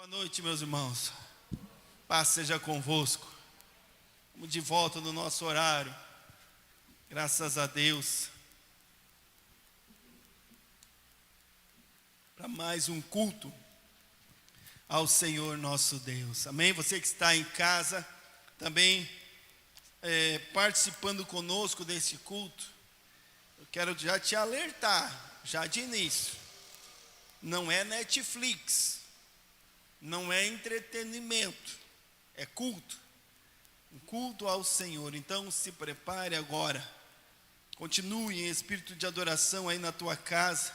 Boa noite, meus irmãos. Paz seja convosco. Estamos de volta no nosso horário. Graças a Deus. Para mais um culto ao Senhor nosso Deus. Amém? Você que está em casa, também participando conosco desse culto, eu quero já te alertar, já de início. Não é Netflix. Não é entretenimento, é culto, um culto ao Senhor. Então se prepare agora, continue em espírito de adoração aí na tua casa,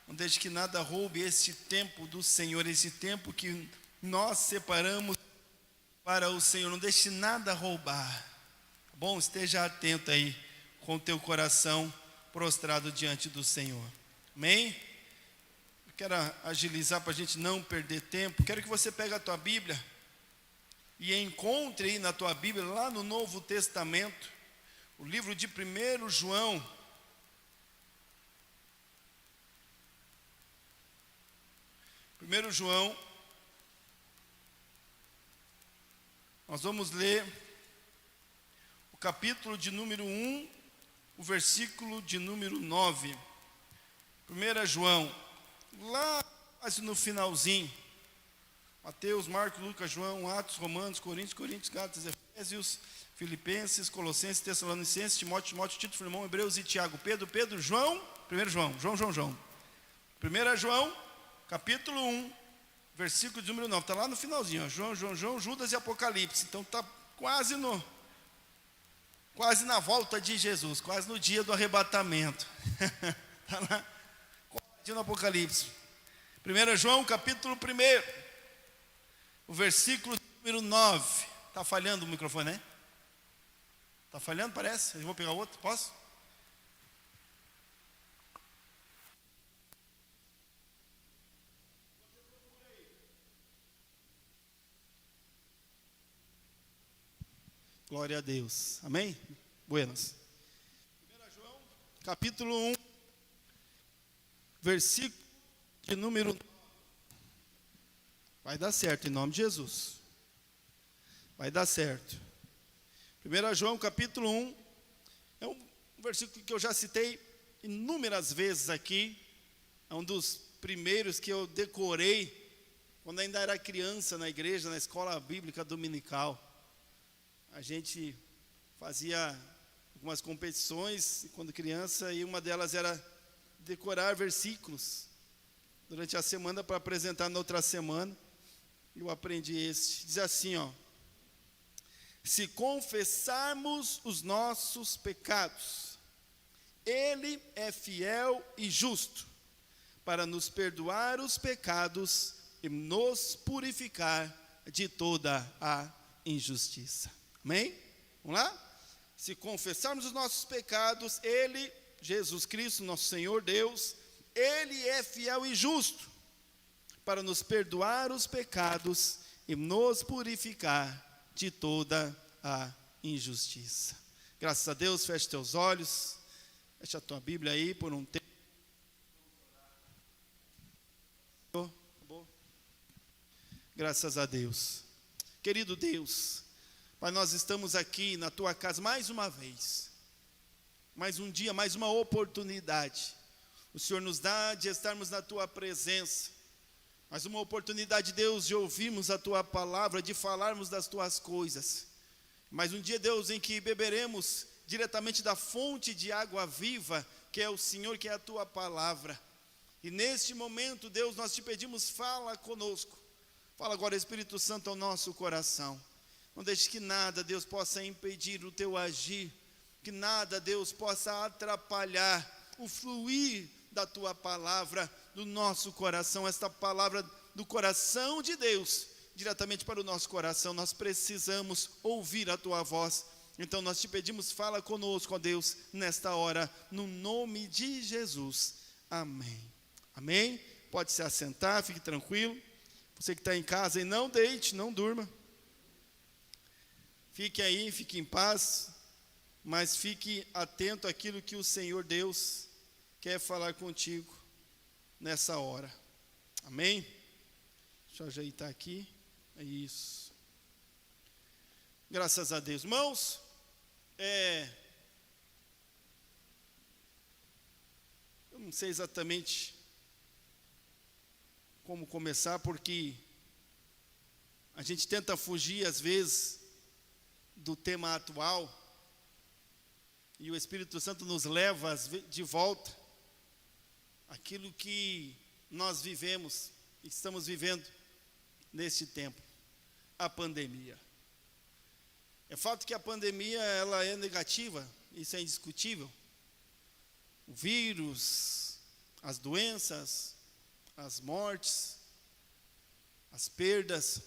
não deixe que nada roube esse tempo do Senhor, esse tempo que nós separamos para o Senhor, não deixe nada roubar, bom? Esteja atento aí, com o teu coração prostrado diante do Senhor, amém? Quero agilizar para a gente não perder tempo. Quero que você pegue a tua Bíblia e encontre aí na tua Bíblia, lá no Novo Testamento, o livro de 1 João. 1 João, nós vamos ler o capítulo de número 1, o versículo de número 9. 1 João. Lá, quase no finalzinho, Mateus, Marcos, Lucas, João, Atos, Romanos, Coríntios, Gálatas, Efésios, Filipenses, Colossenses, Tessalonicenses, Timóteo, Tito, Filemão, Hebreus e Tiago, Pedro, João, 1 João. 1 João, capítulo 1, versículo de número 9, está lá no finalzinho, ó, João, Judas e Apocalipse. Então está quase na volta de Jesus, quase no dia do arrebatamento. Está lá no Apocalipse. 1 João, capítulo 1, o versículo número 9. Está falhando o microfone, né? Está falhando, parece? Eu vou pegar outro, posso? Glória a Deus, amém? Buenas. 1 João, capítulo 1, versículo de número 9. Vai dar certo em nome de Jesus. Vai dar certo. 1 João capítulo 1 é um versículo que eu já citei inúmeras vezes aqui. É um dos primeiros que eu decorei quando ainda era criança na igreja, na escola bíblica dominical. A gente fazia algumas competições quando criança e uma delas era decorar versículos durante a semana para apresentar na outra semana. Eu aprendi este. Diz assim, ó: se confessarmos os nossos pecados, Ele é fiel e justo para nos perdoar os pecados e nos purificar de toda a injustiça. Amém? Vamos lá? Se confessarmos os nossos pecados, Ele, Jesus Cristo, nosso Senhor Deus, Ele é fiel e justo para nos perdoar os pecados e nos purificar de toda a injustiça. Graças a Deus, feche teus olhos, feche a tua Bíblia aí por um tempo. Graças a Deus. Querido Deus, Pai, nós estamos aqui na tua casa mais uma vez, mais um dia, mais uma oportunidade. O Senhor nos dá de estarmos na tua presença, mais uma oportunidade, Deus, de ouvirmos a tua palavra, de falarmos das tuas coisas. Mais um dia, Deus, em que beberemos diretamente da fonte de água viva, que é o Senhor, que é a tua palavra. E neste momento, Deus, nós te pedimos, fala conosco. Fala agora, Espírito Santo, ao nosso coração. Não deixe que nada, Deus, possa impedir o teu agir, que nada, Deus, possa atrapalhar o fluir da tua palavra, do nosso coração, esta palavra do coração de Deus, diretamente para o nosso coração. Nós precisamos ouvir a tua voz. Então nós te pedimos, fala conosco, ó Deus, nesta hora, no nome de Jesus. Amém. Amém? Pode se assentar, fique tranquilo. Você que está em casa, e não deite, não durma. Fique aí, fique em paz, mas fique atento àquilo que o Senhor Deus quer falar contigo nessa hora. Amém? Deixa eu ajeitar aqui. É isso. Graças a Deus. Irmãos, eu não sei exatamente como começar, porque a gente tenta fugir, às vezes, do tema atual, e o Espírito Santo nos leva de volta àquilo que nós vivemos, estamos vivendo neste tempo, a pandemia. É fato que a pandemia ela é negativa, isso é indiscutível. O vírus, as doenças, as mortes, as perdas,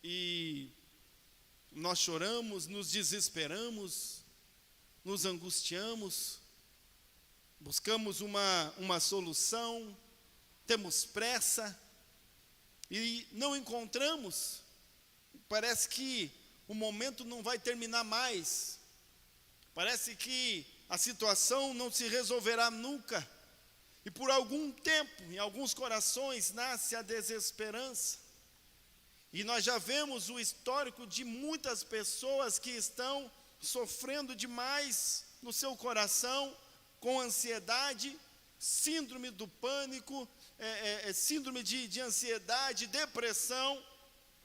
e nós choramos, nos desesperamos, nos angustiamos, buscamos uma solução, temos pressa e não encontramos. Parece que o momento não vai terminar mais, parece que a situação não se resolverá nunca, e por algum tempo, em alguns corações, nasce a desesperança, e nós já vemos o histórico de muitas pessoas que estão sofrendo demais no seu coração, com ansiedade, síndrome do pânico, síndrome de ansiedade, depressão,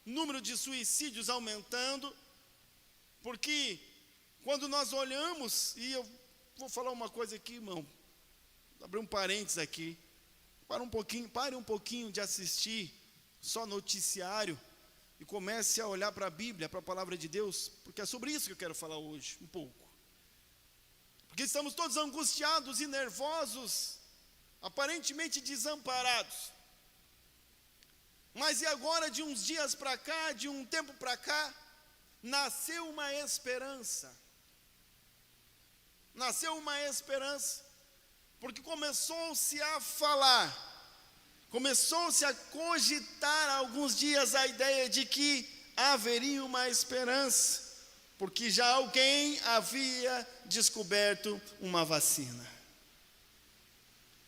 número de suicídios aumentando, porque quando nós olhamos, e eu vou falar uma coisa aqui, irmão, vou abrir um parênteses aqui, pare um pouquinho de assistir só noticiário, e comece a olhar para a Bíblia, para a palavra de Deus, porque é sobre isso que eu quero falar hoje, um pouco. Porque estamos todos angustiados e nervosos, aparentemente desamparados. Mas e agora, de uns dias para cá, de um tempo para cá, nasceu uma esperança. Nasceu uma esperança, porque começou-se a falar, começou-se a cogitar há alguns dias a ideia de que haveria uma esperança, porque já alguém havia descoberto uma vacina.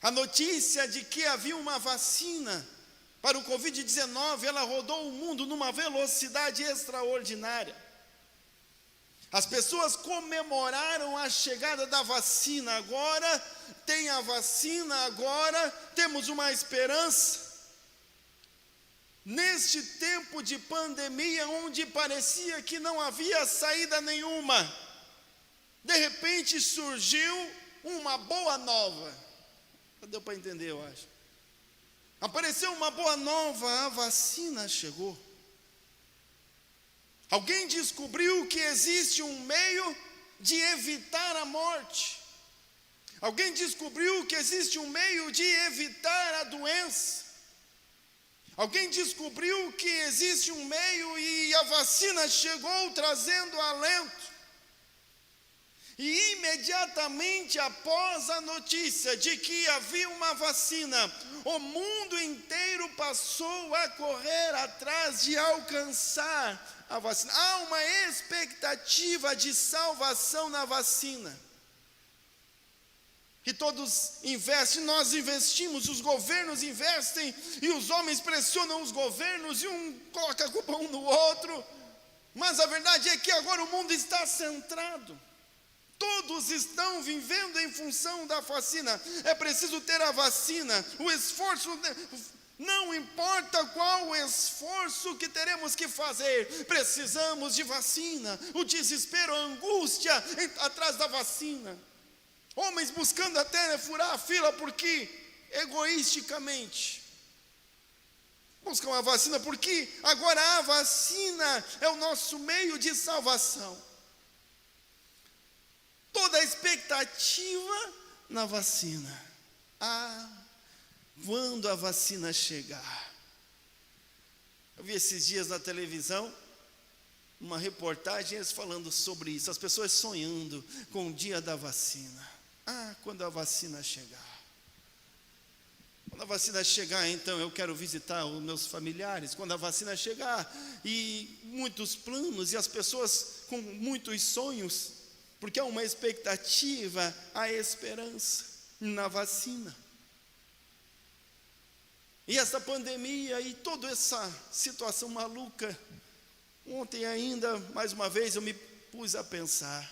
A notícia de que havia uma vacina para o Covid-19, ela rodou o mundo numa velocidade extraordinária. As pessoas comemoraram a chegada da vacina. Agora tem a vacina, agora temos uma esperança. Neste tempo de pandemia, onde parecia que não havia saída nenhuma, de repente surgiu uma boa nova. Deu para entender, eu acho. Apareceu uma boa nova, a vacina chegou. Alguém descobriu que existe um meio de evitar a morte. Alguém descobriu que existe um meio de evitar a doença. Alguém descobriu que existe um meio e a vacina chegou trazendo alento. E imediatamente após a notícia de que havia uma vacina, o mundo inteiro passou a correr atrás de alcançar a vacina. Há uma expectativa de salvação na vacina. E todos investem, nós investimos, os governos investem, e os homens pressionam os governos, e um coloca a culpa um no outro. Mas a verdade é que agora o mundo está centrado. Todos estão vivendo em função da vacina. É preciso ter a vacina. O esforço, não importa qual o esforço que teremos que fazer, precisamos de vacina. O desespero, a angústia atrás da vacina. Homens buscando até furar a fila porque egoisticamente buscam a vacina, porque agora a vacina é o nosso meio de salvação. Toda a expectativa na vacina. Quando a vacina chegar? Eu vi esses dias na televisão uma reportagem eles falando sobre isso, as pessoas sonhando com o dia da vacina. Quando a vacina chegar. Quando a vacina chegar, então eu quero visitar os meus familiares. Quando a vacina chegar, e muitos planos, e as pessoas com muitos sonhos, porque há uma expectativa, a esperança na vacina. E essa pandemia e toda essa situação maluca, ontem ainda, mais uma vez, eu me pus a pensar.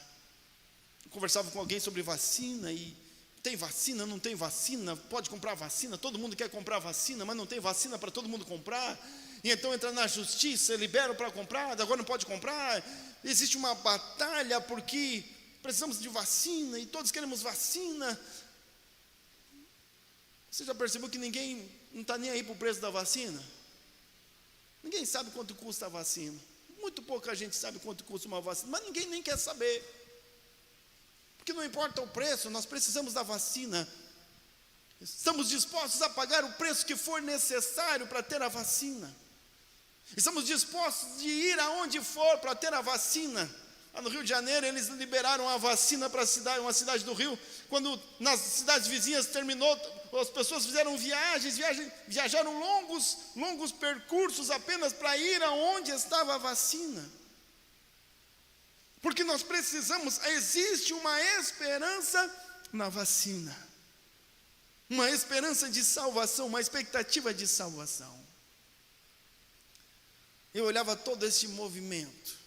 Eu conversava com alguém sobre vacina e tem vacina, não tem vacina, pode comprar vacina, todo mundo quer comprar vacina, mas não tem vacina para todo mundo comprar. E então entra na justiça, liberam para comprar, agora não pode comprar. Existe uma batalha porque precisamos de vacina e todos queremos vacina. Você já percebeu que ninguém não está nem aí para o preço da vacina? Ninguém sabe quanto custa a vacina. Muito pouca gente sabe quanto custa uma vacina, mas ninguém nem quer saber. Porque não importa o preço, nós precisamos da vacina. Estamos dispostos a pagar o preço que for necessário para ter a vacina. Estamos dispostos de ir aonde for para ter a vacina. Lá no Rio de Janeiro, eles liberaram a vacina para uma cidade do Rio. Quando nas cidades vizinhas terminou, as pessoas fizeram viajaram longos percursos apenas para ir aonde estava a vacina. Porque nós precisamos, existe uma esperança na vacina. Uma esperança de salvação, uma expectativa de salvação. Eu olhava todo esse movimento.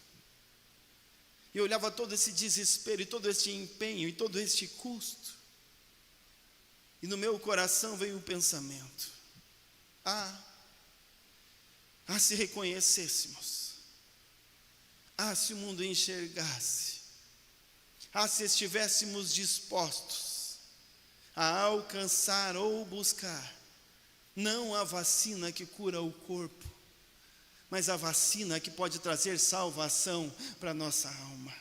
Eu olhava todo esse desespero, e todo esse empenho, e todo este custo. E no meu coração veio o pensamento: se reconhecêssemos, se o mundo enxergasse, se estivéssemos dispostos a alcançar ou buscar, não a vacina que cura o corpo, mas a vacina que pode trazer salvação para a nossa alma.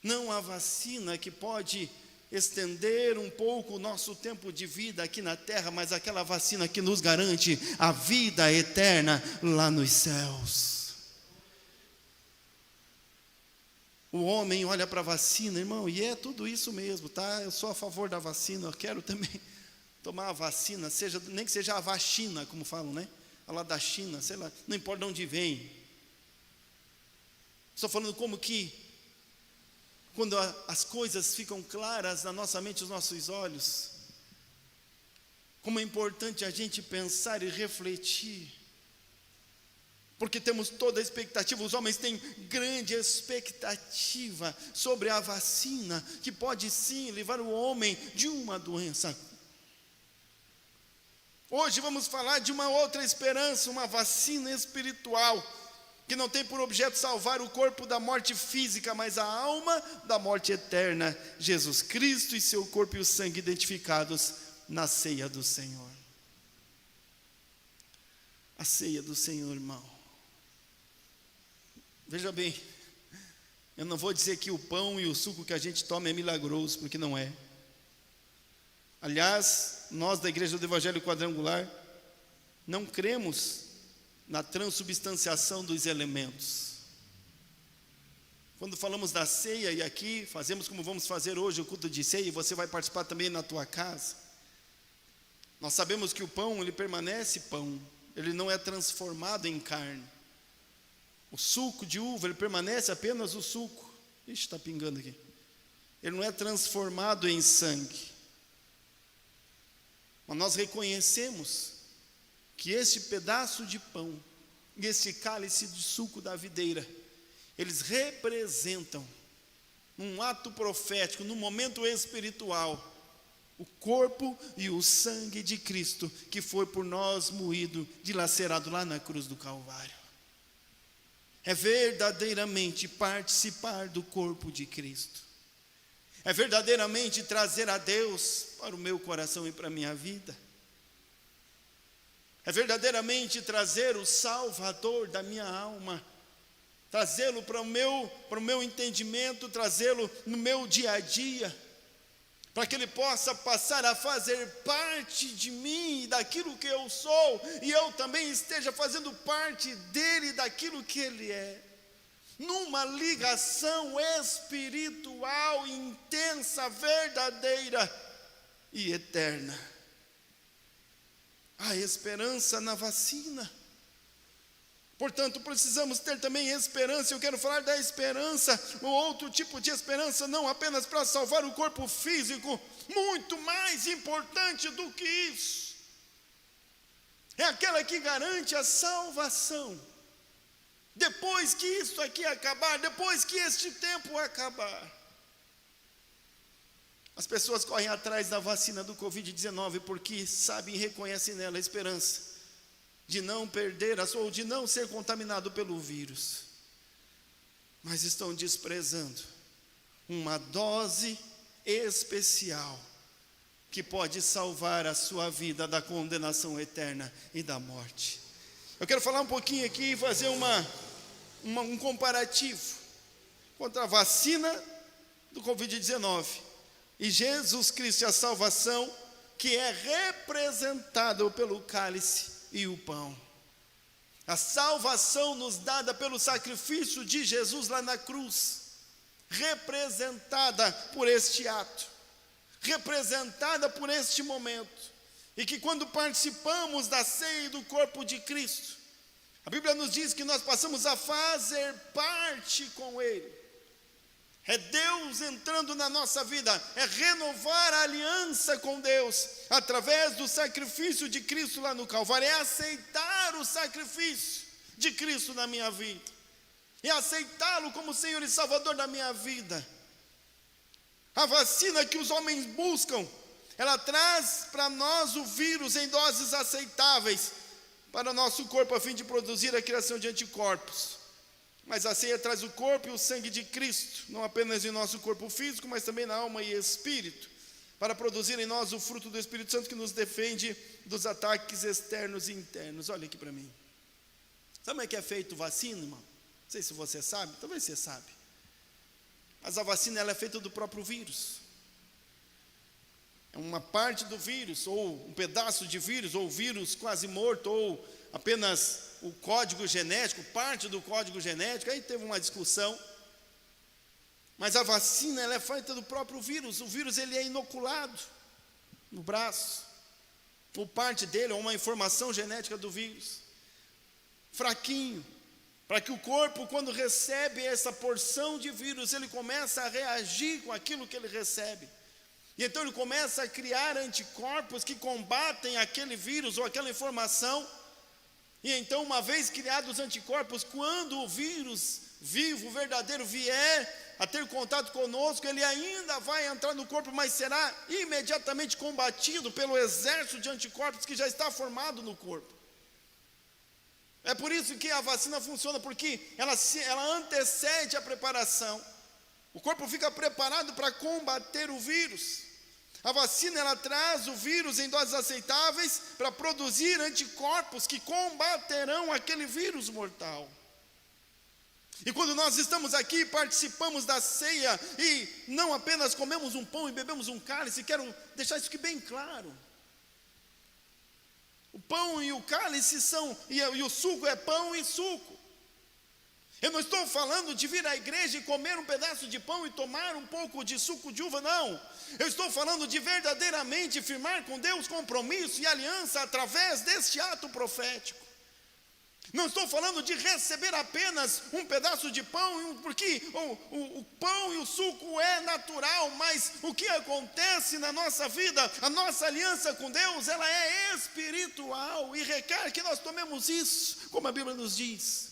Não a vacina que pode estender um pouco o nosso tempo de vida aqui na terra, mas aquela vacina que nos garante a vida eterna lá nos céus. O homem olha para a vacina, irmão, e é tudo isso mesmo, tá? Eu sou a favor da vacina, eu quero também tomar a vacina, nem que seja a vacina, como falam, né? Lá da China, sei lá, não importa de onde vem. Estou falando como que, quando as coisas ficam claras na nossa mente, os nossos olhos, como é importante a gente pensar e refletir, porque temos toda a expectativa, os homens têm grande expectativa sobre a vacina, que pode sim livrar o homem de uma doença. Hoje vamos falar de uma outra esperança, uma vacina espiritual, que não tem por objeto salvar o corpo da morte física, mas a alma da morte eterna, Jesus Cristo e seu corpo e o sangue identificados na ceia do Senhor. A ceia do Senhor, irmão. Veja bem, eu não vou dizer que o pão e o suco que a gente toma é milagroso, porque não é. Aliás, nós da Igreja do Evangelho Quadrangular não cremos na transubstanciação dos elementos. Quando falamos da ceia, e aqui fazemos como vamos fazer hoje o culto de ceia, e você vai participar também na tua casa, nós sabemos que o pão, ele permanece pão, ele não é transformado em carne. O suco de uva, ele permanece apenas o suco. Ixi, está pingando aqui. Ele não é transformado em sangue. Mas nós reconhecemos que este pedaço de pão e este cálice de suco da videira, eles representam, num ato profético, num momento espiritual, o corpo e o sangue de Cristo, que foi por nós moído, dilacerado lá na cruz do Calvário. É verdadeiramente participar do corpo de Cristo. É verdadeiramente trazer a Deus para o meu coração e para a minha vida. É verdadeiramente trazer o Salvador da minha alma, trazê-lo para o meu entendimento, trazê-lo no meu dia a dia, para que ele possa passar a fazer parte de mim, daquilo que eu sou, e eu também esteja fazendo parte dele, daquilo que ele é. Numa ligação espiritual intensa, verdadeira e eterna. A esperança na vacina. Portanto, precisamos ter também esperança. Eu quero falar da esperança, um outro tipo de esperança, não apenas para salvar o corpo físico, muito mais importante do que isso. é aquela que garante a salvação. Depois que isso aqui acabar, depois que este tempo acabar. As pessoas correm atrás da vacina do Covid-19 porque sabem e reconhecem nela a esperança de não perder ou de não ser contaminado pelo vírus. Mas estão desprezando uma dose especial que pode salvar a sua vida da condenação eterna e da morte. Eu quero falar um pouquinho aqui e fazer um comparativo contra a vacina do Covid-19 e Jesus Cristo e a salvação que é representada pelo cálice e o pão. A salvação nos dada pelo sacrifício de Jesus lá na cruz, representada por este ato, representada por este momento, e que quando participamos da ceia e do corpo de Cristo, a Bíblia nos diz que nós passamos a fazer parte com Ele. É Deus entrando na nossa vida, é renovar a aliança com Deus, através do sacrifício de Cristo lá no Calvário, é aceitar o sacrifício de Cristo na minha vida, é aceitá-lo como Senhor e Salvador da minha vida. A vacina que os homens buscam, ela traz para nós o vírus em doses aceitáveis para o nosso corpo, a fim de produzir a criação de anticorpos. Mas a ceia traz o corpo e o sangue de Cristo, não apenas em nosso corpo físico, mas também na alma e espírito, para produzir em nós o fruto do Espírito Santo que nos defende dos ataques externos e internos. Olha aqui para mim. Sabe como é que é feito vacina, irmão? Não sei se você sabe, talvez você sabe. Mas a vacina ela é feita do próprio vírus. É uma parte do vírus, ou um pedaço de vírus, ou vírus quase morto, ou apenas o código genético, parte do código genético. Aí teve uma discussão. Mas a vacina ela é feita do próprio vírus. O vírus ele é inoculado no braço, ou parte dele, ou uma informação genética do vírus, fraquinho, para que o corpo, quando recebe essa porção de vírus, ele começa a reagir com aquilo que ele recebe. E então ele começa a criar anticorpos que combatem aquele vírus ou aquela informação. E então, uma vez criados os anticorpos, quando o vírus vivo, verdadeiro, vier a ter contato conosco, ele ainda vai entrar no corpo, mas será imediatamente combatido pelo exército de anticorpos que já está formado no corpo. É por isso que a vacina funciona, porque ela antecede a preparação. O corpo fica preparado para combater o vírus. A vacina ela traz o vírus em doses aceitáveis para produzir anticorpos que combaterão aquele vírus mortal. E quando nós estamos aqui, participamos da ceia e não apenas comemos um pão e bebemos um cálice, quero deixar isso aqui bem claro. O pão e o cálice e o suco é pão e suco. Eu não estou falando de vir à igreja e comer um pedaço de pão e tomar um pouco de suco de uva, não. Eu estou falando de verdadeiramente firmar com Deus compromisso e aliança através deste ato profético. Não estou falando de receber apenas um pedaço de pão, porque o pão e o suco é natural, mas o que acontece na nossa vida, a nossa aliança com Deus, ela é espiritual e requer que nós tomemos isso, como a Bíblia nos diz,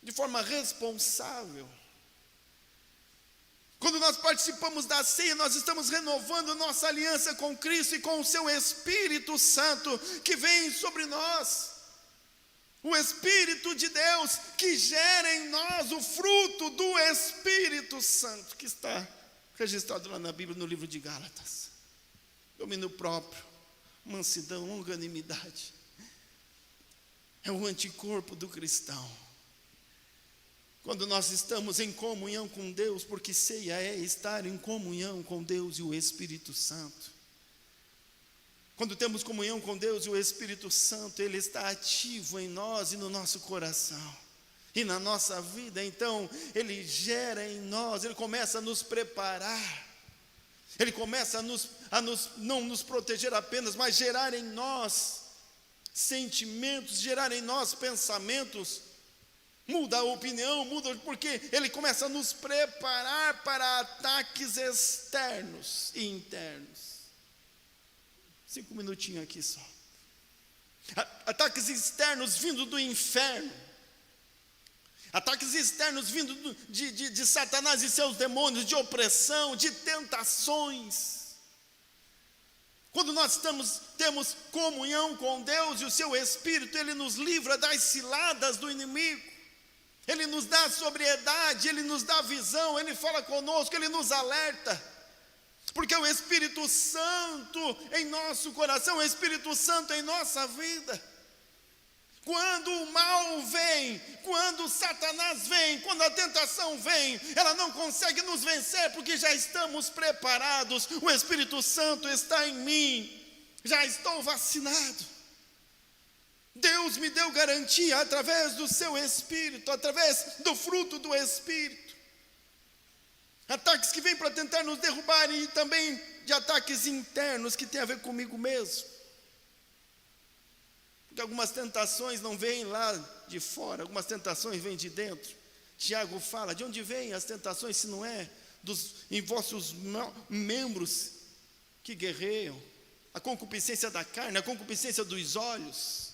de forma responsável. Quando nós participamos da ceia, nós estamos renovando nossa aliança com Cristo e com o seu Espírito Santo que vem sobre nós. O Espírito de Deus que gera em nós o fruto do Espírito Santo, que está registrado lá na Bíblia, no livro de Gálatas. Domínio próprio, mansidão, longanimidade. É o anticorpo do cristão. Quando nós estamos em comunhão com Deus, porque ceia é estar em comunhão com Deus e o Espírito Santo. Quando temos comunhão com Deus e o Espírito Santo, Ele está ativo em nós e no nosso coração e na nossa vida. Então Ele gera em nós, Ele começa a nos preparar, Ele começa não nos proteger apenas, mas gerar em nós sentimentos, gerar em nós pensamentos. Muda a opinião, porque Ele começa a nos preparar para ataques externos e internos. 5 minutinhos aqui só. Ataques externos vindo do inferno. Ataques externos vindo de Satanás e seus demônios, de opressão, de tentações. Quando nós temos comunhão com Deus e o seu Espírito, Ele nos livra das ciladas do inimigo. Ele nos dá sobriedade, Ele nos dá visão, Ele fala conosco, Ele nos alerta. Porque é o Espírito Santo em nosso coração, o Espírito Santo em nossa vida. Quando o mal vem, quando Satanás vem, quando a tentação vem, ela não consegue nos vencer, porque já estamos preparados. O Espírito Santo está em mim, já estou vacinado. Deus me deu garantia através do seu Espírito, através do fruto do Espírito. Ataques que vêm para tentar nos derrubar, e também de ataques internos que tem a ver comigo mesmo. Porque algumas tentações não vêm lá de fora, algumas tentações vêm de dentro. Tiago fala, de onde vêm as tentações se não é em vossos membros que guerreiam? A concupiscência da carne, a concupiscência dos olhos.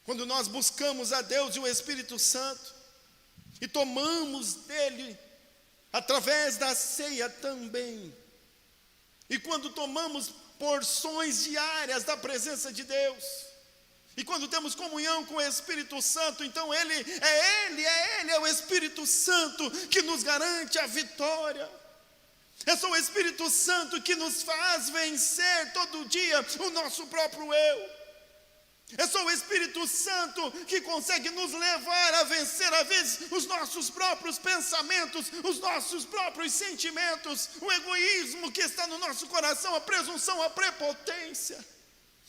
Quando nós buscamos a Deus e o Espírito Santo, e tomamos dele, através da ceia também, e quando tomamos porções diárias da presença de Deus, e quando temos comunhão com o Espírito Santo, então Ele é o Espírito Santo que nos garante a vitória. É só o Espírito Santo que nos faz vencer todo dia o nosso próprio eu. É só o Espírito Santo que consegue nos levar a vencer, às vezes, os nossos próprios pensamentos, os nossos próprios sentimentos, o egoísmo que está no nosso coração, a presunção, a prepotência,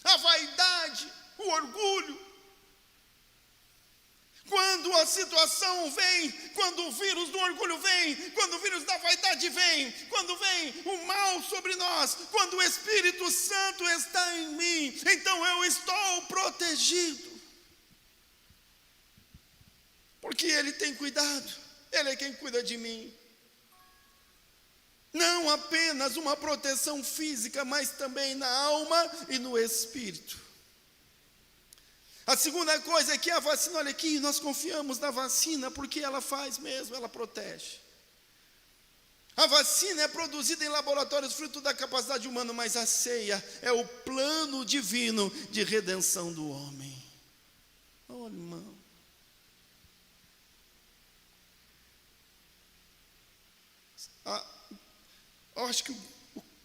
a vaidade, o orgulho. Quando a situação vem, quando o vírus do orgulho vem, quando o vírus da vaidade vem, quando vem o mal sobre nós, quando o Espírito Santo está em mim, então eu estou protegido. Porque Ele tem cuidado, Ele é quem cuida de mim. Não apenas uma proteção física, mas também na alma e no espírito. A segunda coisa é que a vacina, olha aqui, nós confiamos na vacina porque ela faz mesmo, ela protege. A vacina é produzida em laboratórios fruto da capacidade humana, mas a ceia é o plano divino de redenção do homem. Oh, irmão. Eu acho que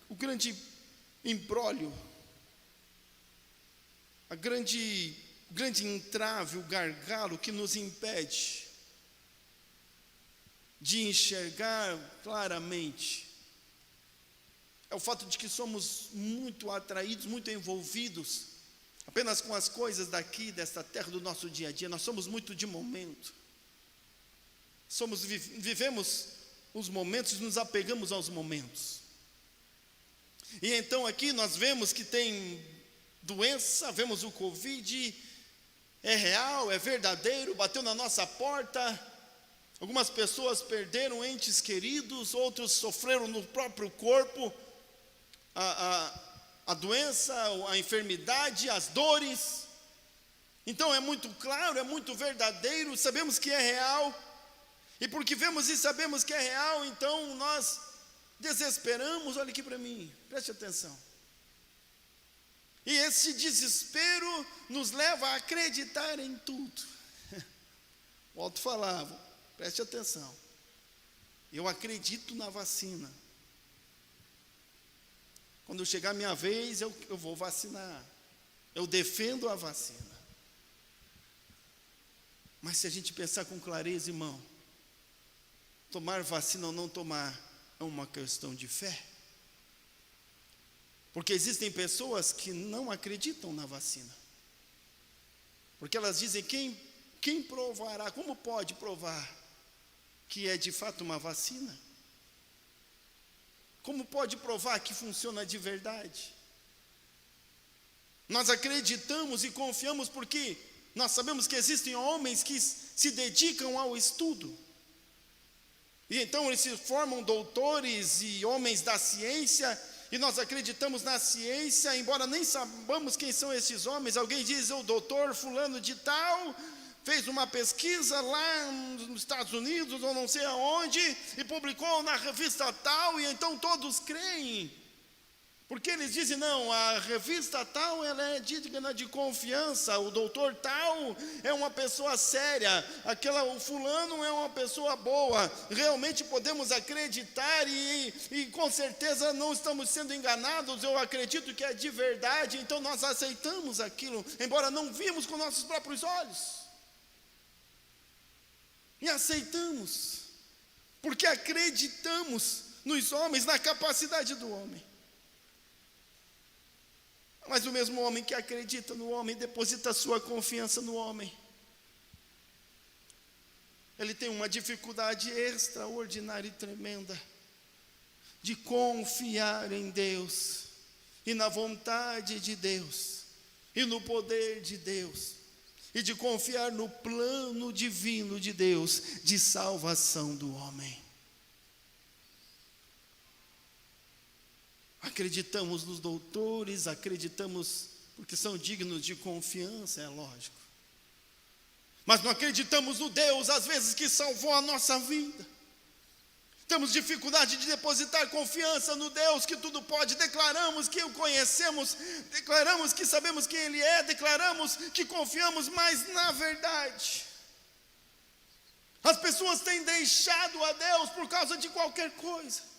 o grande imbróglio, o grande entrave, o gargalo que nos impede de enxergar claramente é o fato de que somos muito atraídos, muito envolvidos apenas com as coisas daqui, desta terra, do nosso dia a dia. Nós somos muito de momento. Vivemos os momentos e nos apegamos aos momentos. E então aqui nós vemos que tem doença, vemos o Covid, é real, é verdadeiro, bateu na nossa porta. Algumas pessoas perderam entes queridos, outros sofreram no próprio corpo a doença, a enfermidade, as dores. Então é muito claro, é muito verdadeiro, sabemos que é real. E porque vemos e sabemos que é real, então nós desesperamos. Olha aqui para mim, preste atenção. E esse desespero nos leva a acreditar em tudo. Volto a falar, preste atenção. Eu acredito na vacina. Quando chegar a minha vez, eu vou vacinar. Eu defendo a vacina. Mas se a gente pensar com clareza, irmão, tomar vacina ou não tomar é uma questão de fé. Porque existem pessoas que não acreditam na vacina. Porque elas dizem, quem provará? Como pode provar que é de fato uma vacina? Como pode provar que funciona de verdade? Nós acreditamos e confiamos porque nós sabemos que existem homens que se dedicam ao estudo. E então eles se formam doutores e homens da ciência, e nós acreditamos na ciência, embora nem saibamos quem são esses homens. Alguém diz: o doutor fulano de tal fez uma pesquisa lá nos Estados Unidos, ou não sei aonde, e publicou na revista tal, e então todos creem. Porque eles dizem: não, a revista tal, ela é digna de confiança, o doutor tal é uma pessoa séria, o fulano é uma pessoa boa. Realmente podemos acreditar e com certeza não estamos sendo enganados. Eu acredito que é de verdade, então nós aceitamos aquilo, embora não vimos com nossos próprios olhos. E aceitamos, porque acreditamos nos homens, na capacidade do homem. Mas o mesmo homem que acredita no homem, deposita sua confiança no homem, ele tem uma dificuldade extraordinária e tremenda de confiar em Deus, e na vontade de Deus, e no poder de Deus, e de confiar no plano divino de Deus, de salvação do homem. Acreditamos nos doutores, acreditamos porque são dignos de confiança, é lógico. Mas não acreditamos no Deus, às vezes, que salvou a nossa vida. Temos dificuldade de depositar confiança no Deus que tudo pode. Declaramos que o conhecemos, declaramos que sabemos quem Ele é, declaramos que confiamos, mas na verdade, as pessoas têm deixado a Deus por causa de qualquer coisa.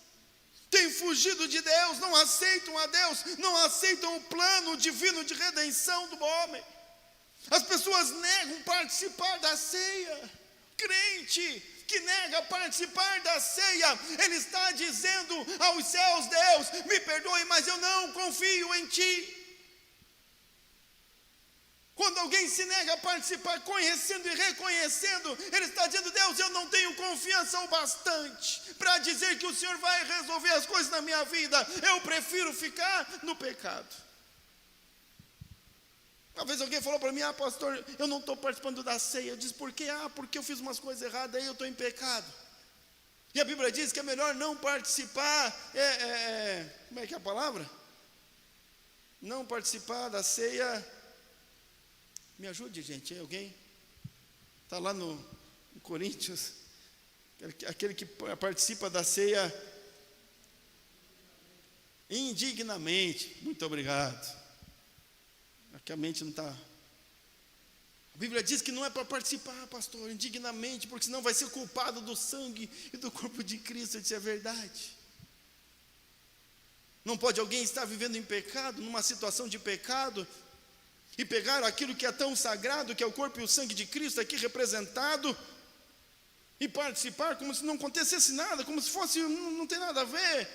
Têm fugido de Deus, não aceitam a Deus, não aceitam o plano divino de redenção do homem. As pessoas negam participar da ceia. Crente que nega participar da ceia, ele está dizendo aos céus: Deus, me perdoe, mas eu não confio em Ti. Quando alguém se nega a participar, conhecendo e reconhecendo, ele está dizendo: Deus, eu não tenho confiança o bastante para dizer que o Senhor vai resolver as coisas na minha vida. Eu prefiro ficar no pecado. Uma vez alguém falou para mim: pastor, eu não estou participando da ceia. Eu disse: por quê? Porque eu fiz umas coisas erradas, aí eu estou em pecado. E a Bíblia diz que é melhor não participar, como é que é a palavra? Não participar da ceia. Me ajude, gente, alguém? Está lá no Coríntios, aquele que participa da ceia indignamente. Muito obrigado. Aqui a mente não está. A Bíblia diz que não é para participar, pastor, indignamente, porque senão vai ser culpado do sangue e do corpo de Cristo. Isso é verdade. Não pode alguém estar vivendo em pecado, numa situação de pecado, e pegar aquilo que é tão sagrado, que é o corpo e o sangue de Cristo aqui representado, e participar como se não acontecesse nada, como se fosse, não tem nada a ver.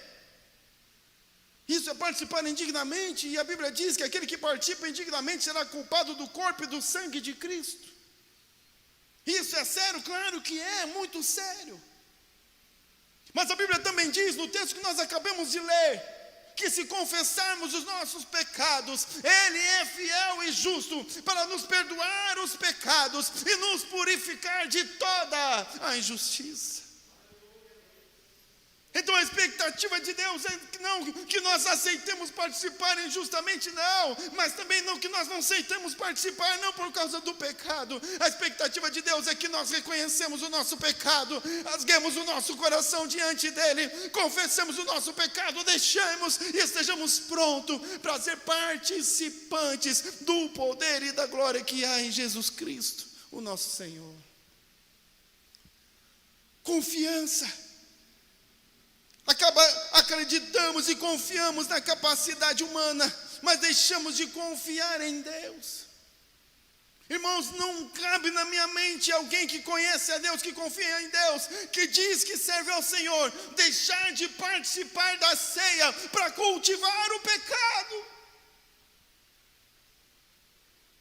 Isso é participar indignamente, e a Bíblia diz que aquele que participa indignamente será culpado do corpo e do sangue de Cristo. Isso é sério? Claro que é, muito sério. Mas a Bíblia também diz, no texto que nós acabamos de ler, que se confessarmos os nossos pecados, Ele é fiel e justo para nos perdoar os pecados e nos purificar de toda a injustiça. Então a expectativa de Deus é não que nós aceitemos participar injustamente, não, mas também não que nós não aceitemos participar, não por causa do pecado. A expectativa de Deus é que nós reconhecemos o nosso pecado, rasguemos o nosso coração diante dEle, confessemos o nosso pecado, deixemos e estejamos prontos para ser participantes do poder e da glória que há em Jesus Cristo, o nosso Senhor. Confiança. Acreditamos e confiamos na capacidade humana, mas deixamos de confiar em Deus. Irmãos, não cabe na minha mente alguém que conhece a Deus, que confia em Deus, que diz que serve ao Senhor, deixar de participar da ceia para cultivar o pecado.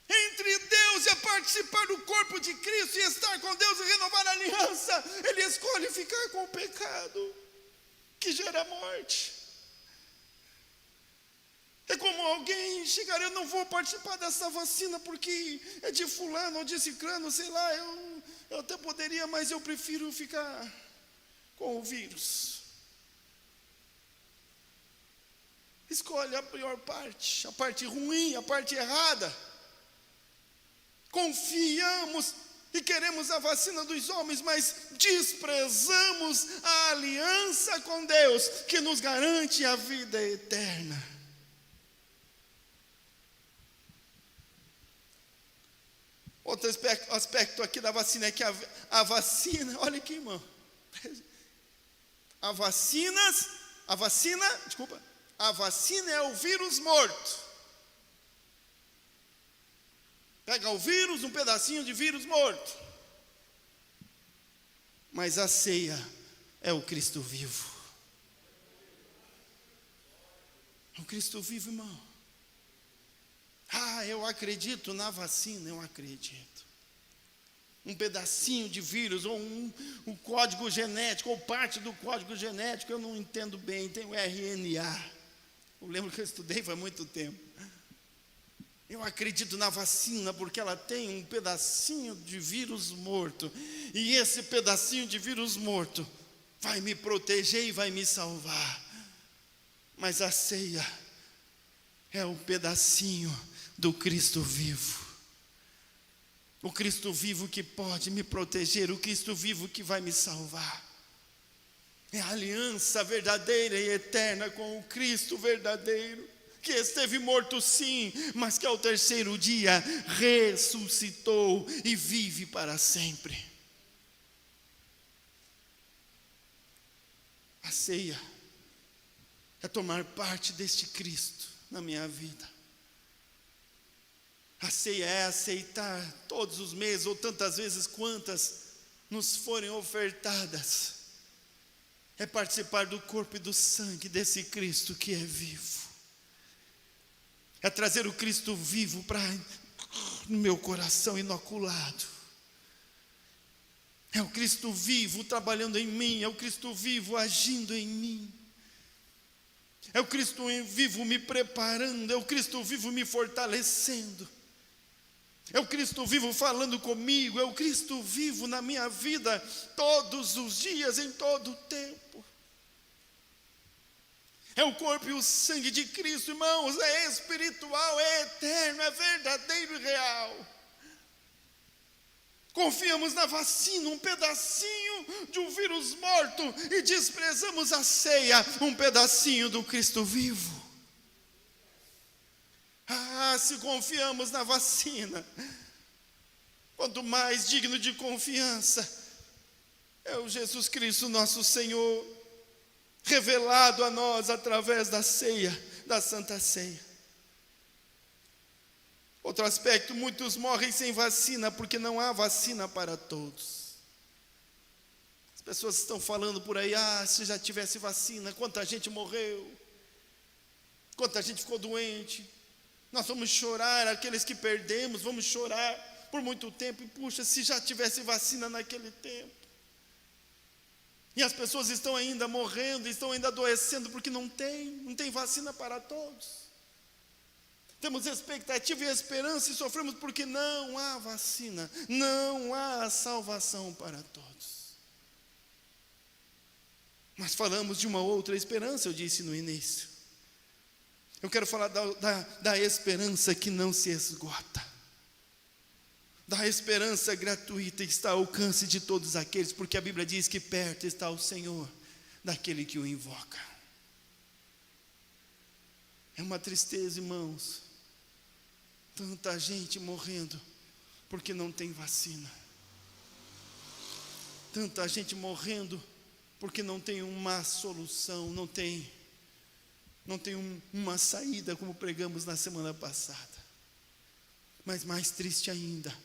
Entre Deus e participar do corpo de Cristo e estar com Deus e renovar a aliança, ele escolhe ficar com o pecado, que gera morte. É como alguém chegar: eu não vou participar dessa vacina porque é de fulano ou de ciclano, sei lá, eu até poderia, mas eu prefiro ficar com o vírus. escolhe a pior parte, a parte ruim, a parte errada. Confiamos e queremos a vacina dos homens, mas desprezamos a aliança com Deus, que nos garante a vida eterna. Outro aspecto aqui da vacina é que a vacina, olha aqui, irmão. A vacina é o vírus morto. Pega o vírus, um pedacinho de vírus morto. Mas a ceia é o Cristo vivo. É o Cristo vivo, irmão. Eu acredito na vacina, eu acredito. Um pedacinho de vírus, ou um código genético, ou parte do código genético, eu não entendo bem, tem o RNA. Eu lembro que eu estudei faz muito tempo. Eu acredito na vacina, porque ela tem um pedacinho de vírus morto. E esse pedacinho de vírus morto vai me proteger e vai me salvar. Mas a ceia é um pedacinho do Cristo vivo. O Cristo vivo que pode me proteger, o Cristo vivo que vai me salvar. É a aliança verdadeira e eterna com o Cristo verdadeiro, que esteve morto sim, mas que ao terceiro dia ressuscitou e vive para sempre. A ceia é tomar parte deste Cristo na minha vida. A ceia é aceitar todos os meses, ou tantas vezes quantas nos forem ofertadas. É participar do corpo e do sangue desse Cristo que é vivo. É trazer o Cristo vivo no meu coração inoculado. É o Cristo vivo trabalhando em mim, é o Cristo vivo agindo em mim. É o Cristo vivo me preparando, é o Cristo vivo me fortalecendo. É o Cristo vivo falando comigo, é o Cristo vivo na minha vida, todos os dias, em todo o tempo. É o corpo e o sangue de Cristo, irmãos, é espiritual, é eterno, é verdadeiro e real. Confiamos na vacina, um pedacinho de um vírus morto, e desprezamos a ceia, um pedacinho do Cristo vivo. Se confiamos na vacina, quanto mais digno de confiança é o Jesus Cristo, nosso Senhor, revelado a nós através da ceia, da Santa Ceia. Outro aspecto, muitos morrem sem vacina, porque não há vacina para todos. As pessoas estão falando por aí, se já tivesse vacina, quanta gente morreu, quanta gente ficou doente. Nós vamos chorar, aqueles que perdemos, vamos chorar por muito tempo. E puxa, se já tivesse vacina naquele tempo. E as pessoas estão ainda morrendo, estão ainda adoecendo, porque não tem vacina para todos. Temos expectativa e esperança e sofremos porque não há vacina, não há salvação para todos. Mas falamos de uma outra esperança, eu disse no início. Eu quero falar da esperança que não se esgota, da esperança gratuita que está ao alcance de todos aqueles, porque a Bíblia diz que perto está o Senhor daquele que o invoca. É uma tristeza, irmãos, tanta gente morrendo porque não tem vacina, tanta gente morrendo porque não tem uma solução, não tem uma saída, como pregamos na semana passada. Mas mais triste ainda,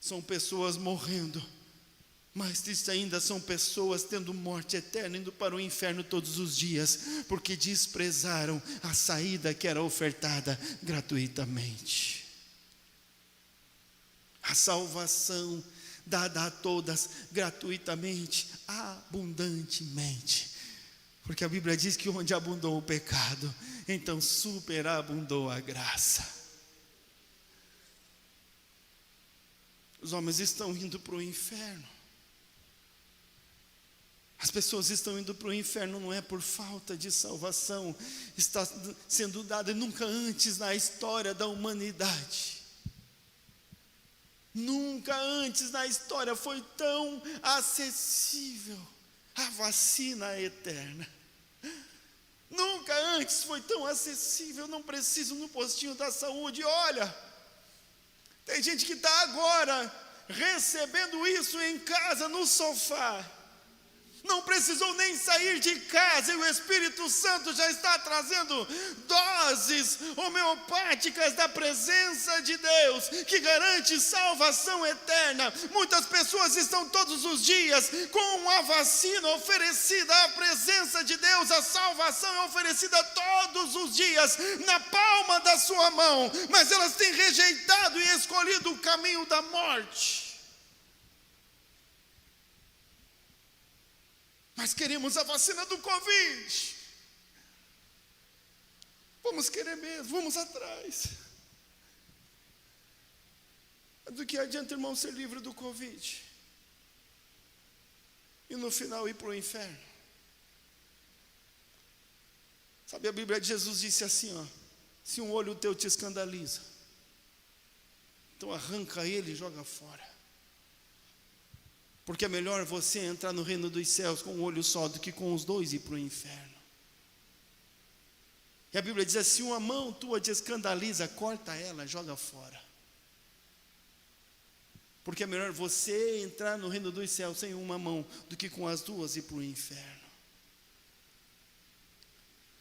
são pessoas morrendo. Mais triste ainda, são pessoas tendo morte eterna, indo para o inferno todos os dias, porque desprezaram a saída que era ofertada gratuitamente. A salvação dada a todas gratuitamente, abundantemente. Porque a Bíblia diz que onde abundou o pecado, então superabundou a graça. Os homens estão indo para o inferno. As pessoas estão indo para o inferno não é por falta de salvação, está sendo dada nunca antes na história da humanidade. Nunca antes na história foi tão acessível a vacina eterna. Nunca antes foi tão acessível. Não preciso no postinho da saúde. Olha, tem gente que está agora recebendo isso em casa, no sofá. Não precisou nem sair de casa, e o Espírito Santo já está trazendo doses homeopáticas da presença de Deus, que garante salvação eterna. Muitas pessoas estão todos os dias com a vacina oferecida, a presença de Deus, a salvação é oferecida todos os dias, na palma da sua mão, mas elas têm rejeitado e escolhido o caminho da morte. Mas queremos a vacina do Covid. Vamos querer mesmo, vamos atrás. Do que adianta, irmão, ser livre do Covid e no final ir para o inferno? Sabe, a Bíblia de Jesus disse assim, ó: se um olho teu te escandaliza, então arranca ele e joga fora. Porque é melhor você entrar no reino dos céus com um olho só do que com os dois ir para o inferno. E a Bíblia diz assim: se uma mão tua te escandaliza, corta ela, joga fora. Porque é melhor você entrar no reino dos céus sem uma mão do que com as duas ir para o inferno.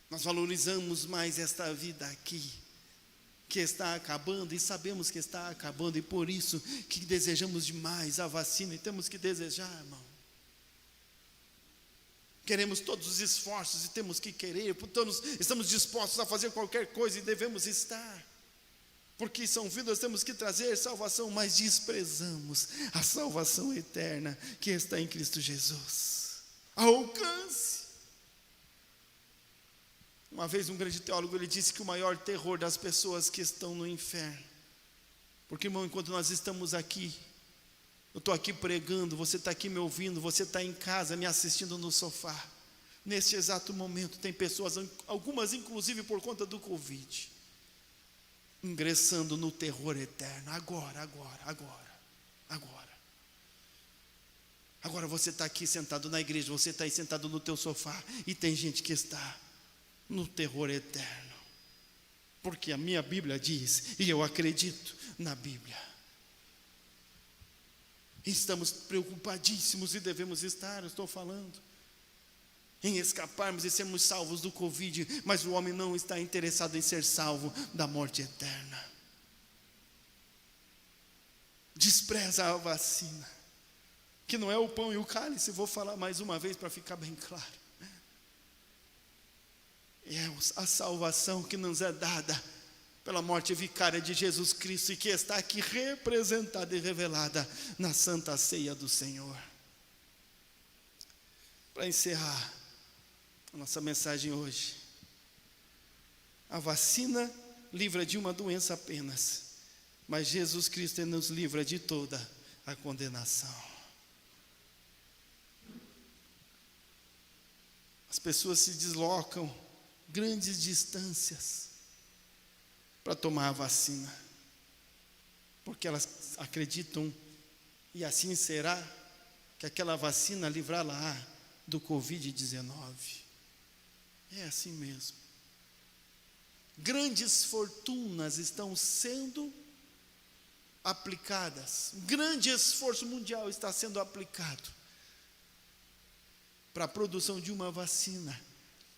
Nós valorizamos mais esta vida aqui, que está acabando, e sabemos que está acabando, e por isso que desejamos demais a vacina, e temos que desejar, irmão. Queremos todos os esforços, e temos que querer, estamos dispostos a fazer qualquer coisa, e devemos estar, porque são vidas, temos que trazer salvação, mas desprezamos a salvação eterna, que está em Cristo Jesus. Alcance. Uma vez um grande teólogo, ele disse que o maior terror das pessoas que estão no inferno, porque, irmão, enquanto nós estamos aqui, eu estou aqui pregando, você está aqui me ouvindo, você está em casa me assistindo no sofá, neste exato momento tem pessoas, algumas inclusive por conta do Covid, ingressando no terror eterno. Agora você está aqui sentado na igreja, você está aí sentado no teu sofá, e tem gente que está no terror eterno, porque a minha Bíblia diz, e eu acredito na Bíblia. Estamos preocupadíssimos, e devemos estar, eu estou falando, em escaparmos e sermos salvos do Covid, mas o homem não está interessado em ser salvo da morte eterna. Despreza a vacina, que não é o pão e o cálice. Vou falar mais uma vez para ficar bem claro. É a salvação que nos é dada pela morte vicária de Jesus Cristo, e que está aqui representada e revelada na Santa Ceia do Senhor. Para encerrar a nossa mensagem hoje, a vacina livra de uma doença apenas, mas Jesus Cristo nos livra de toda a condenação. As pessoas se deslocam grandes distâncias para tomar a vacina, porque elas acreditam, e assim será, que aquela vacina livrá-la do Covid-19. É assim mesmo. Grandes fortunas estão sendo aplicadas, um grande esforço mundial está sendo aplicado para a produção de uma vacina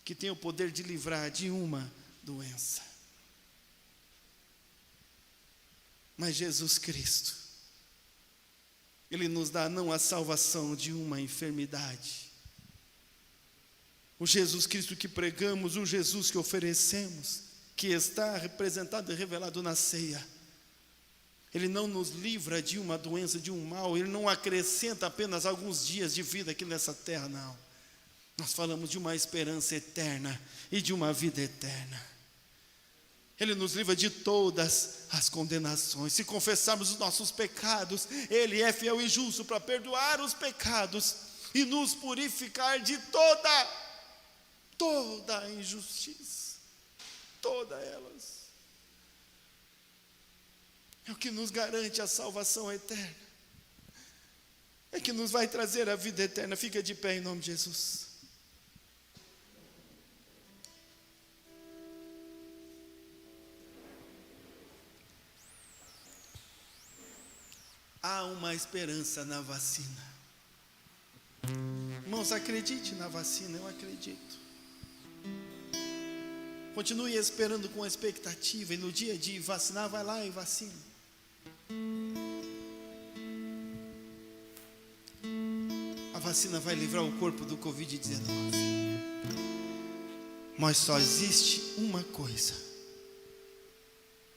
que tem o poder de livrar de uma doença. Mas Jesus Cristo, Ele nos dá não a salvação de uma enfermidade. O Jesus Cristo que pregamos, o Jesus que oferecemos, que está representado e revelado na ceia, Ele não nos livra de uma doença, de um mal, Ele não acrescenta apenas alguns dias de vida aqui nessa terra, não. Nós falamos de uma esperança eterna e de uma vida eterna. Ele nos livra de todas as condenações. Se confessarmos os nossos pecados, Ele é fiel e justo para perdoar os pecados e nos purificar de toda a injustiça, todas elas. É o que nos garante a salvação eterna, é que nos vai trazer a vida eterna. Fica de pé em nome de Jesus. Há uma esperança na vacina. Irmãos, acredite na vacina, eu acredito. Continue esperando com expectativa, e no dia de vacinar, vai lá e vacina. A vacina vai livrar o corpo do Covid-19. Mas só existe uma coisa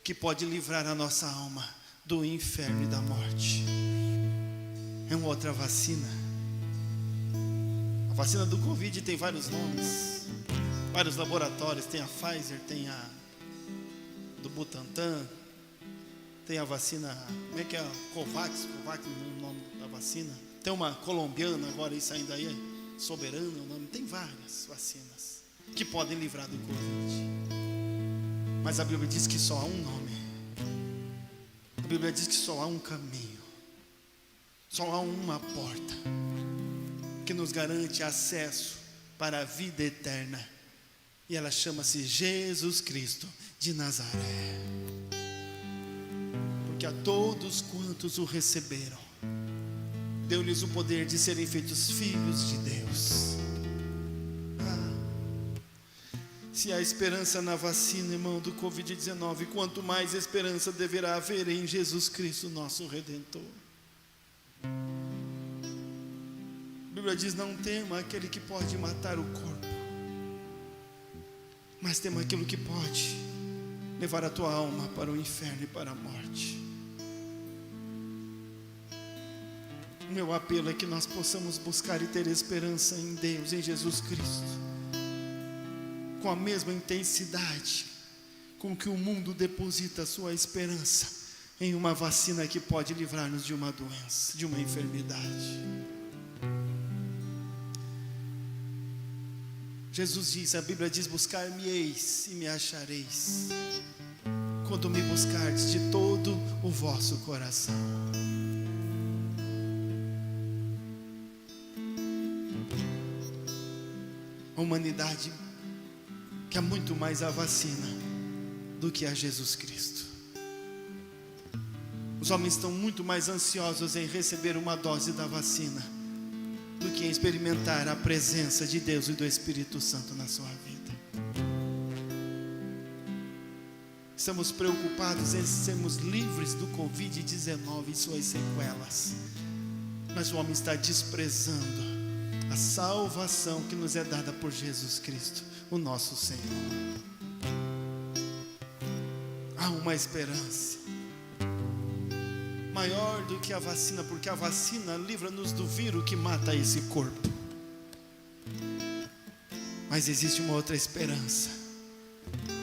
que pode livrar a nossa alma do inferno e da morte. É uma outra vacina. A vacina do Covid tem vários nomes, vários laboratórios. Tem a Pfizer, tem a do Butantan, tem a vacina, como é que é? A Covax é o nome da vacina. Tem uma colombiana agora, isso ainda aí é Soberana o nome. Tem várias vacinas que podem livrar do Covid. Mas a Bíblia diz que só há um nome. A Bíblia diz que só há um caminho, só há uma porta que nos garante acesso para a vida eterna, e ela chama-se Jesus Cristo de Nazaré. Porque a todos quantos o receberam, deu-lhes o poder de serem feitos filhos de Deus. Se há esperança na vacina, irmão, do Covid-19, quanto mais esperança deverá haver em Jesus Cristo, nosso Redentor. A Bíblia diz: não tema aquele que pode matar o corpo, mas tema aquilo que pode levar a tua alma para o inferno e para a morte. O meu apelo é que nós possamos buscar e ter esperança em Deus, em Jesus Cristo, com a mesma intensidade com que o mundo deposita a sua esperança em uma vacina que pode livrar-nos de uma doença, de uma enfermidade. Jesus diz, a Bíblia diz: buscar-me-eis e me achareis, quando me buscardes de todo o vosso coração. A humanidade quer muito mais a vacina do que a Jesus Cristo. Os homens estão muito mais ansiosos em receber uma dose da vacina do que em experimentar a presença de Deus e do Espírito Santo na sua vida. Estamos preocupados em sermos livres do Covid-19 e suas sequelas, mas o homem está desprezando a salvação que nos é dada por Jesus Cristo, o nosso Senhor. Há uma esperança maior do que a vacina, porque a vacina livra-nos do vírus que mata esse corpo. Mas existe uma outra esperança: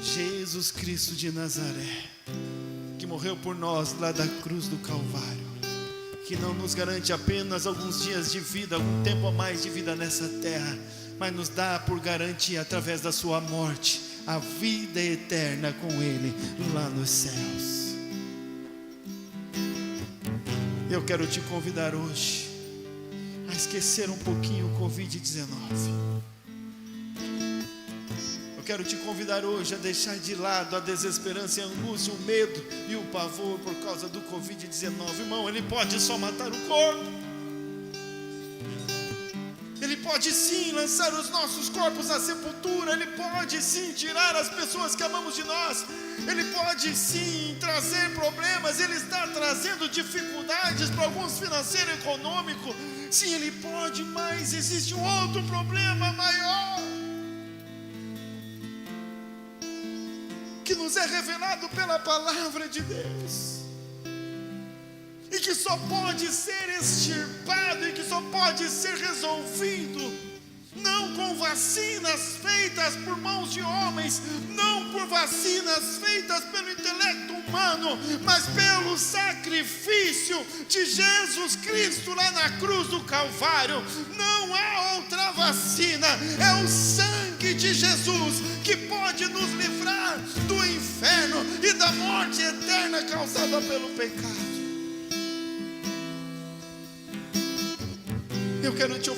Jesus Cristo de Nazaré, que morreu por nós lá da cruz do Calvário, que não nos garante apenas alguns dias de vida, algum tempo a mais de vida nessa terra, mas nos dá por garantia, através da sua morte, a vida eterna com Ele lá nos céus. Eu quero te convidar hoje a esquecer um pouquinho o Covid-19. Eu quero te convidar hoje a deixar de lado a desesperança e a angústia, o medo e o pavor por causa do Covid-19. Irmão, ele pode só matar o corpo. Ele pode sim lançar os nossos corpos à sepultura. Ele pode sim tirar as pessoas que amamos de nós. Ele pode sim trazer problemas. Ele está trazendo dificuldades para alguns, financeiro e econômico. Sim, ele pode, mas existe um outro problema maior, que nos é revelado pela palavra de Deus, e que só pode ser extirpado, e que só pode ser resolvido não com vacinas feitas por mãos de homens, não por vacinas feitas pelo intelecto humano, mas pelo sacrifício de Jesus Cristo lá na cruz do Calvário. Não há outra vacina, é o sangue de Jesus que pode nos livrar do inferno e da morte eterna causada pelo pecado. Eu quero te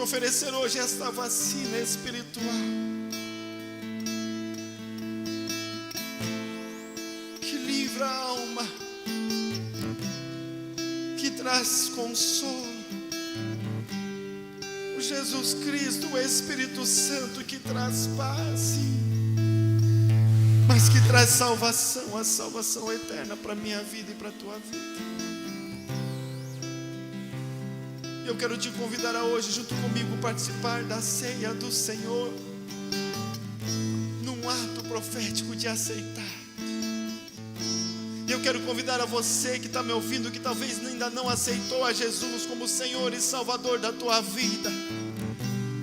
oferecer hoje esta vacina espiritual, que livra a alma, que traz consolo. O Jesus Cristo, o Espírito Santo, que traz paz, sim, mas que traz salvação, a salvação eterna para a minha vida e para a tua vida. Eu quero te convidar a hoje, junto comigo, participar da ceia do Senhor, num ato profético de aceitar. E eu quero convidar a você que está me ouvindo, que talvez ainda não aceitou a Jesus como Senhor e Salvador da tua vida.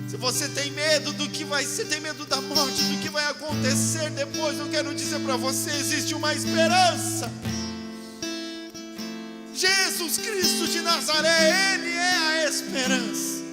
Se você tem medo do que vai ser, tem medo da morte, do que vai acontecer depois, eu quero dizer para você, existe uma esperança. Jesus Cristo de Nazaré, Ele é a esperança.